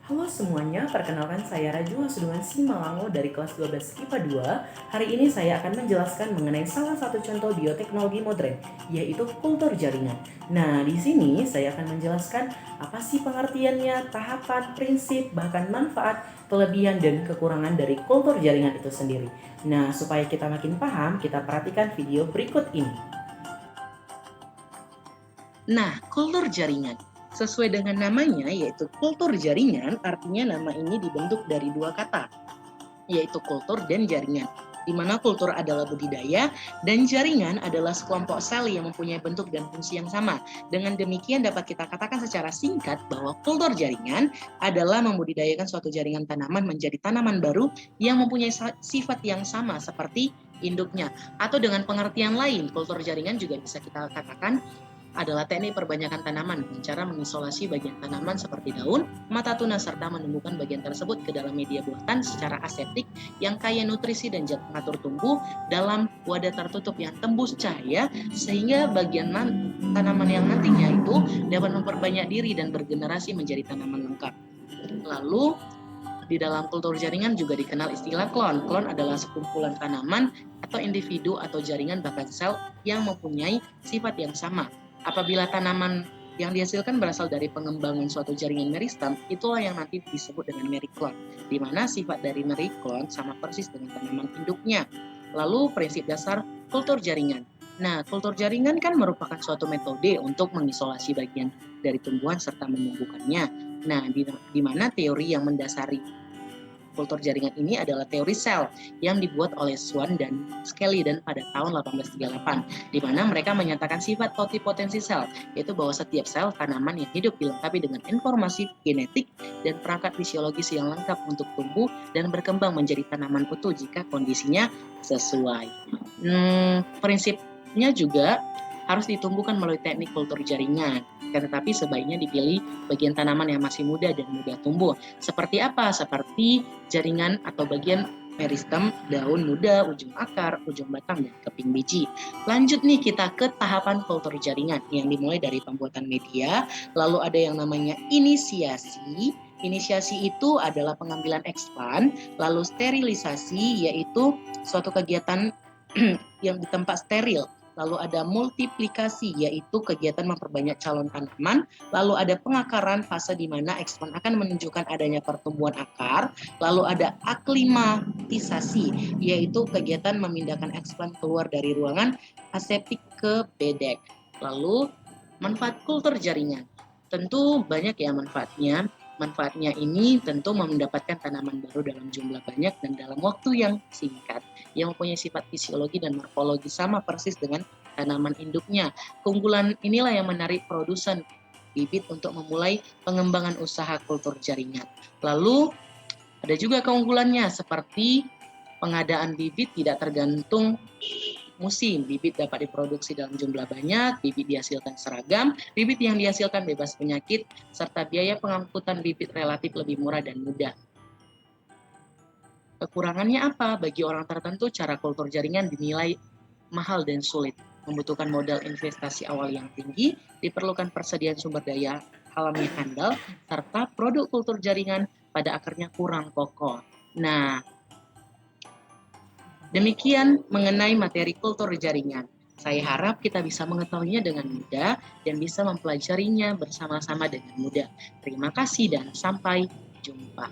Halo semuanya, perkenalkan saya Raju Hasudungan Simalango dari kelas 12 IPA 2. Hari ini saya akan menjelaskan mengenai salah satu contoh bioteknologi modern, yaitu kultur jaringan. Nah, di sini saya akan menjelaskan apa sih pengertiannya, tahapan, prinsip, bahkan manfaat, kelebihan, dan kekurangan dari kultur jaringan itu sendiri. Nah, supaya kita makin paham, kita perhatikan video berikut ini. Nah, kultur jaringan. Sesuai dengan namanya, yaitu kultur jaringan, artinya nama ini dibentuk dari dua kata, yaitu kultur dan jaringan. Di mana kultur adalah budidaya dan jaringan adalah sekelompok sel yang mempunyai bentuk dan fungsi yang sama. Dengan demikian dapat kita katakan secara singkat bahwa kultur jaringan adalah membudidayakan suatu jaringan tanaman menjadi tanaman baru yang mempunyai sifat yang sama seperti induknya. Atau dengan pengertian lain, kultur jaringan juga bisa kita katakan adalah teknik perbanyakan tanaman dengan cara mengisolasi bagian tanaman seperti daun, mata tunas, serta menumbuhkan bagian tersebut ke dalam media buatan secara aseptik yang kaya nutrisi dan zat pengatur tumbuh dalam wadah tertutup yang tembus cahaya sehingga bagian tanaman yang nantinya itu dapat memperbanyak diri dan bergenerasi menjadi tanaman lengkap. Lalu di dalam kultur jaringan juga dikenal istilah klon. Klon adalah sekumpulan tanaman atau individu atau jaringan bahkan sel yang mempunyai sifat yang sama. Apabila tanaman yang dihasilkan berasal dari pengembangan suatu jaringan meristem, itulah yang nanti disebut dengan meriklon, di mana sifat dari meriklon sama persis dengan tanaman induknya. Lalu prinsip dasar kultur jaringan. Nah, kultur jaringan kan merupakan suatu metode untuk mengisolasi bagian dari tumbuhan serta menumbuhkannya. Nah, di mana teori yang mendasari kultur jaringan ini adalah teori sel yang dibuat oleh Swan dan Skeliden pada tahun 1838, di mana mereka menyatakan sifat totipotensi sel, yaitu bahwa setiap sel tanaman yang hidup dilengkapi dengan informasi genetik dan perangkat fisiologis yang lengkap untuk tumbuh dan berkembang menjadi tanaman utuh jika kondisinya sesuai. Prinsipnya juga harus ditumbuhkan melalui teknik kultur jaringan, tetapi sebaiknya dipilih bagian tanaman yang masih muda dan mudah tumbuh. Seperti apa? Seperti jaringan atau bagian meristem, daun muda, ujung akar, ujung batang, dan keping biji. Lanjut nih kita ke tahapan kultur jaringan yang dimulai dari pembuatan media, lalu ada yang namanya inisiasi. Inisiasi itu adalah pengambilan ekspan, lalu sterilisasi yaitu suatu kegiatan yang di tempat steril. Lalu ada multiplikasi, yaitu kegiatan memperbanyak calon tanaman. Lalu ada pengakaran, fase di mana ekspan akan menunjukkan adanya pertumbuhan akar. Lalu ada aklimatisasi, yaitu kegiatan memindahkan ekspan keluar dari ruangan aseptik ke bedek. Lalu manfaat kultur jaringan. Tentu banyak ya manfaatnya. Manfaatnya ini tentu mendapatkan tanaman baru dalam jumlah banyak dan dalam waktu yang singkat, yang mempunyai sifat fisiologi dan morfologi sama persis dengan tanaman induknya. Keunggulan inilah yang menarik produsen bibit untuk memulai pengembangan usaha kultur jaringan. Lalu ada juga keunggulannya seperti pengadaan bibit tidak tergantung musim. Bibit dapat diproduksi dalam jumlah banyak, bibit dihasilkan seragam, bibit yang dihasilkan bebas penyakit, serta biaya pengangkutan bibit relatif lebih murah dan mudah. Kekurangannya apa? Bagi orang tertentu, cara kultur jaringan dinilai mahal dan sulit, membutuhkan modal investasi awal yang tinggi, diperlukan persediaan sumber daya alam yang handal, serta produk kultur jaringan pada akarnya kurang kokoh. Nah, demikian mengenai materi kultur jaringan. Saya harap kita bisa mengetahuinya dengan mudah dan bisa mempelajarinya bersama-sama dengan mudah. Terima kasih dan sampai jumpa.